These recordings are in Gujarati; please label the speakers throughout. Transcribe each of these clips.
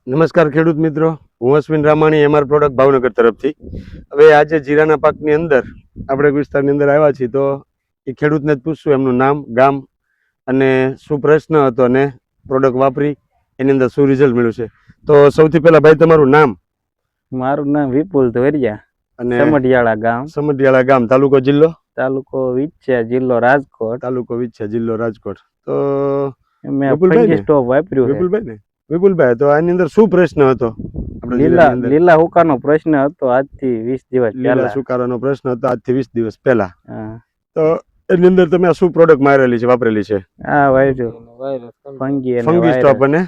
Speaker 1: નમસ્કાર ખેડૂત મિત્રો, હું અશ્વિન રામાણી એમઆર પ્રોડક્ટ ભાવનગર તરફથી. હવે આજે જીરાના પાકની અંદર આપણે એક વિસ્તારની અંદર આવ્યા છીએ, તો એ ખેડૂતને જ પૂછશું એમનું નામ, ગામ અને શું પ્રશ્ન હતો અને પ્રોડક્ટ વાપરી એની અંદર શું રિઝલ્ટ મળ્યું છે. તો સૌથી પહેલા ભાઈ તમારું નામ?
Speaker 2: મારું નામ વિપુલ ધોરિયા
Speaker 1: અને
Speaker 2: સમઢિયાળા ગામ.
Speaker 1: સમઢિયાળા ગામ, તાલુકો જિલ્લો?
Speaker 2: તાલુકો વિછ્યા, જિલ્લો રાજકોટ.
Speaker 1: તાલુકો વિછ્યા, જિલ્લો રાજકોટ. તો
Speaker 2: મેં
Speaker 1: વિપુલભાઈ
Speaker 2: ફંગી સ્ટોપ વાપર્યું છે.
Speaker 1: વિપુલભાઈ ને વિપુલભાઈ, તો આની અંદર શું પ્રશ્ન હતો?
Speaker 2: લીલા હુકાનો પ્રશ્ન હતો આજથી 20 દિવસ
Speaker 1: લીલા
Speaker 2: પહેલા.
Speaker 1: સુકારાનો પ્રશ્ન હતો આજથી 20 દિવસ પહેલા.
Speaker 2: હા.
Speaker 1: તો એની અંદર તમે આ શું પ્રોડક્ટ મારેલી છે, વાપરેલી છે?
Speaker 2: આ વાયરસ
Speaker 1: ફંગી સ્ટોપ અને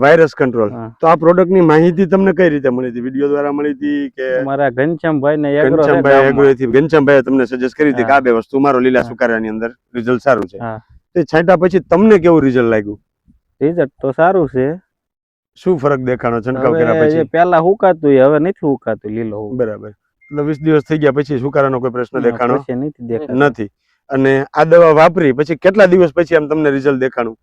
Speaker 1: વાયરસ કંટ્રોલ. તો આ પ્રોડક્ટ ની માહિતી તમને કઈ રીતે મળી હતી? વિડીયો દ્વારા મળી હતી કે
Speaker 2: મારા ઘનશ્યામભાઈ ને
Speaker 1: ઘનશ્યામભાઈ તમને સજેસ્ટ કરી હતી કે આ બે વસ્તુ મારો લીલા સુકારાની અંદર રિઝલ્ટ સારું છે? તે છાંટા પછી તમને કેવું રિઝલ્ટ લાગ્યું?
Speaker 2: રિઝલ્ટ તો સારું છે.
Speaker 1: શું ફરક દેખાણો છંટકાવ કર્યા પછી?
Speaker 2: પહેલા હુકાતું, હવે નથી હુકાતું લીલો.
Speaker 1: બરાબર. એટલે 20 દિવસ થઈ ગયા પછી સુકારાનો કોઈ પ્રશ્ન દેખાણો
Speaker 2: નથી.
Speaker 1: અને આ દવા વાપરી પછી કેટલા દિવસ પછી આમ તમને રિઝલ્ટ દેખાણું?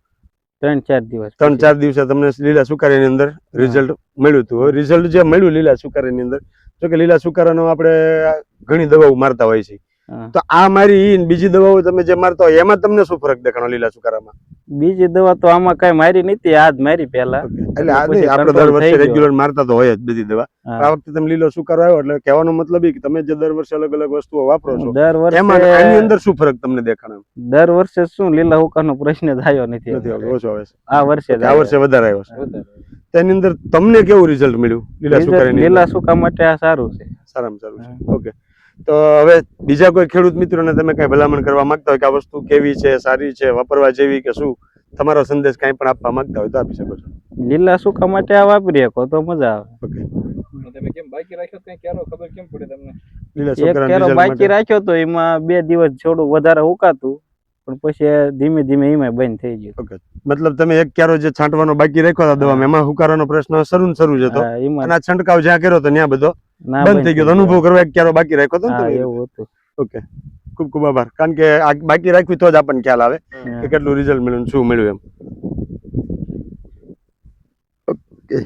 Speaker 2: 3-4 દિવસ.
Speaker 1: તમને લીલા સુકારાની અંદર રિઝલ્ટ મળ્યું હતું. રિઝલ્ટ જે મળ્યું લીલા સુકારાની અંદર, જો કે લીલા સુકારાનો આપણે ઘણી દવાઓ મારતા હોય છે, તો આ મારી બીજી દવાઓ તમે જે મારતા હોય એમાં તમને શું ફરક દેખાણો લીલા સુકારામાં?
Speaker 2: બીજી દવા તો આમાં કઈ મારી નથી, આ જ મારી પહેલા.
Speaker 1: એટલે આપણે દર વર્ષે રેગ્યુલર મારતા તો હોય જ બધી દવા. આ વખતે તમે લીલો સુકારો આવ્યો એટલે કહેવાનો મતલબ એ કે તમે જે દર વર્ષે અલગ અલગ વસ્તુઓ વાપરો છો, એમાં આની અંદર શું ફરક તમને દેખાણો?
Speaker 2: દર વર્ષે શું લીલા હુકાનો પ્રશ્ન થયો નથી,
Speaker 1: ઓછો આવે છે.
Speaker 2: આ વર્ષે
Speaker 1: વધારે આવ્યો છે. તેની અંદર તમને કેવું રિઝલ્ટ મળ્યું લીલા સુકારાની?
Speaker 2: લીલા સુકા માટે આ સારું છે,
Speaker 1: સારામાં સારું છે. ઓકે. તો હવે બીજા કોઈ ખેડૂત મિત્રોને તમે કઈ ભલામણ કરવા માંગતા હોય કે આ વસ્તુ કેવી છે, સારી છે, વાપરવા જેવી કે શું, તમારો સંદેશ કઈ પણ આપવા માંગતા હોય તો આપી શકો છો.
Speaker 2: લીલા સુકા માટે આ વાપરી શકો તો મજા આવે.
Speaker 1: ઓકે.
Speaker 3: તમે કેમ બાકી રાખ્યો કઈ ક્યારો ખબર કેમ પડે તમને?
Speaker 1: લીલા
Speaker 2: એક ક્યારો બાકી રાખ્યો તો એમાં 2 દિવસ થોડું વધારે હુકાતું, પણ પછી ધીમે ધીમે એમાં બંધ થઈ ગયું.
Speaker 1: ઓકે. મતલબ તમે એક ક્યારો જે છાંટવાનો બાકી રાખ્યો હતો દવામાં, એમાં હુકારાનો પ્રશ્ન શરૂ જ હતો અને આ છંટકાવ જ્યાં કર્યો તો ત્યાં બધો બંધ થઈ ગયો. અનુભવ કરવા એક ક્યારો બાકી રાખ્યો હતો ને?
Speaker 2: એવું હતું.
Speaker 1: ઓકે. ખૂબ ખૂબ આભાર. કારણ કે આ બાકી રાખવી તો જ આપણને ખ્યાલ આવે કે કેટલું રિઝલ્ટ મળ્યું, શું મળ્યું એમ. ઓકે.